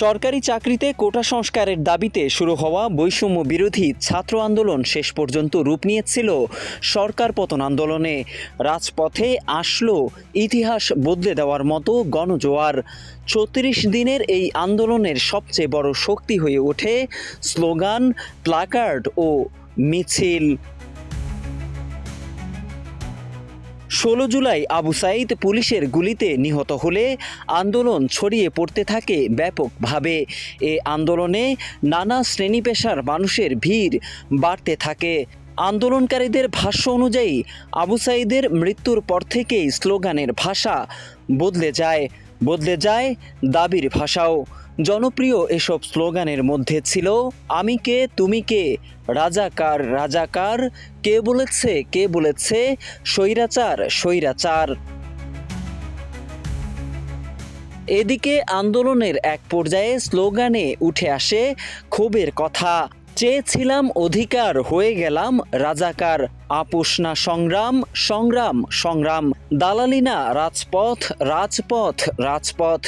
সরকারি চাকরিতে কোটা সংস্কারের দাবিতে শুরু হওয়া বৈষম্য বিরোধী ছাত্র আন্দোলন শেষ পর্যন্ত রূপ নিয়েছিল সরকার পতন আন্দোলনে। রাজপথে আসলো ইতিহাস বদলে দেওয়ার মতো গণজোয়ার। ৩৬ দিনের এই আন্দোলনের সবচেয়ে বড় শক্তি হয়ে ওঠে স্লোগান, প্ল্যাকার্ড ও মিছিল। ১৬ জুলাই আবু সাঈদ পুলিশের গুলিতে নিহত হলে আন্দোলন ছড়িয়ে পড়তে থাকে ব্যাপকভাবে। এ আন্দোলনে নানা শ্রেণী পেশার মানুষের ভিড় বাড়তে থাকে। আন্দোলনকারীদের ভাষ্য অনুযায়ী আবু সাঈদের মৃত্যুর পর থেকেই স্লোগানের ভাষা বদলে যায় দাবির ভাষাও। জনপ্রিয় এসব স্লোগানের মধ্যে ছিল আমি কে তুমি কে, রাজাকার রাজাকার, কে বলেছে স্বৈরাচার স্বৈরাচার। এদিকে আন্দোলনের এক পর্যায়ে স্লোগানে উঠে আসে ক্ষোভের কথা। চেয়েছিলাম অধিকার, হয়ে গেলাম রাজাকার, আপোষ না সংগ্রাম সংগ্রাম সংগ্রাম, দালালি না রাজপথ রাজপথ রাজপথ,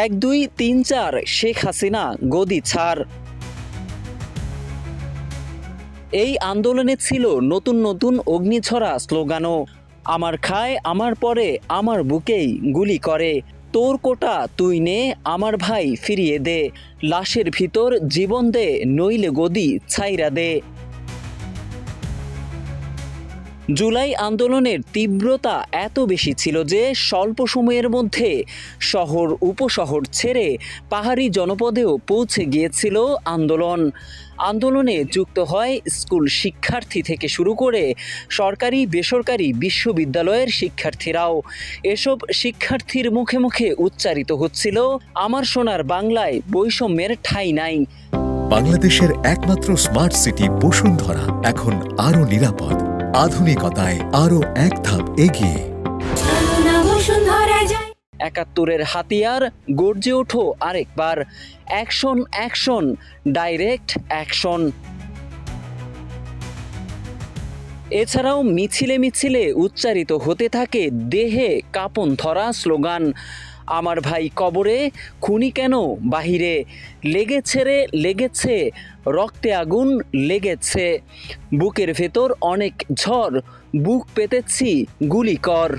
১ ২ ৩ ৪ শেখ হাসিনা গদি ছাড়। এই আন্দোলনে ছিল নতুন নতুন অগ্নিঝরা স্লোগানও। আমার খায় আমার পরে আমার বুকেই গুলি করে, তোর কোটা তুই নে আমার ভাই ফিরিয়ে দে, লাশের ভিতর জীবন দে নইলে গদি ছাইরা দে। জুলাই আন্দোলনের তীব্রতা এত বেশি ছিল যে স্বল্প সময়ের মধ্যে শহর উপশহর ছেড়ে পাহাড়ি জনপদেও পৌঁছে গিয়েছিল আন্দোলনে যুক্ত হয় স্কুল শিক্ষার্থী থেকে শুরু করে সরকারি বেসরকারি বিশ্ববিদ্যালয়ের শিক্ষার্থীরাও। এসব শিক্ষার্থীর মুখে মুখে উচ্চারিত হচ্ছিল আমার সোনার বাংলায় বৈষম্যের ঠাঁই নাই। বাংলাদেশের একমাত্র স্মার্ট সিটি বসুন্ধরা এখন আরো নিরাপদ, আধুনিকতায় আরো এক ধাপ এগিয়ে। ৭১-এর হাতিয়ার, গর্জে ওঠো আরেকবার, অ্যাকশন অ্যাকশন ডাইরেক্ট অ্যাকশন। এছাড়াও মিছিলে মিছিলে উচ্চারিত হতে থাকে দেহে কাঁপন ধরা স্লোগান, আমার ভাই কবরে খুনি কেন বাহিরে, লেগেছে রক্তে আগুন লেগেছে, বুকের ভেতর অনেক ঝড়, বুক পেতেছি গুলি কর।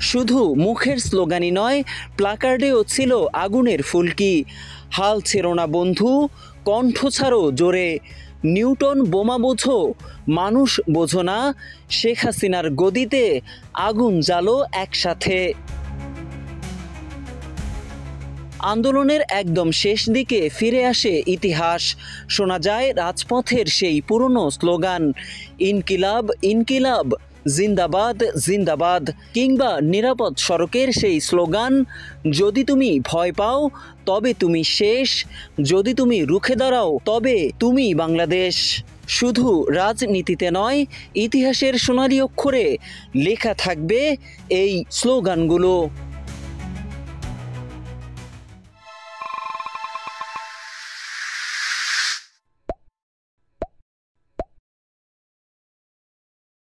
শুধু মুখের স্লোগানই নয়, প্ল্যাকার্ডেও ছিল আগুনের ফুলকি, হাল ছেড়ো না বন্ধু, কণ্ঠ ছাড়ো জোরে, নিউটন বোমা বোঝো মানুষ বোঝো না, শেখ হাসিনার গদিতে আগুন জ্বালো একসাথে। আন্দোলনের একদম শেষ দিকে ফিরে আসে ইতিহাস। শোনা যায় রাজপথের সেই পুরনো স্লোগান, ইনকিলাব ইনকিলাব, জিন্দাবাদ জিন্দাবাদ, কিংবা নিরাপদ সড়কের সেই স্লোগান, যদি তুমি ভয় পাও তবে তুমি শেষ, যদি তুমি রুখে দাঁড়াও তবে তুমি বাংলাদেশ। শুধু রাজনীতিতে নয়, ইতিহাসের সোনালী অক্ষরে লেখা থাকবে এই স্লোগানগুলো।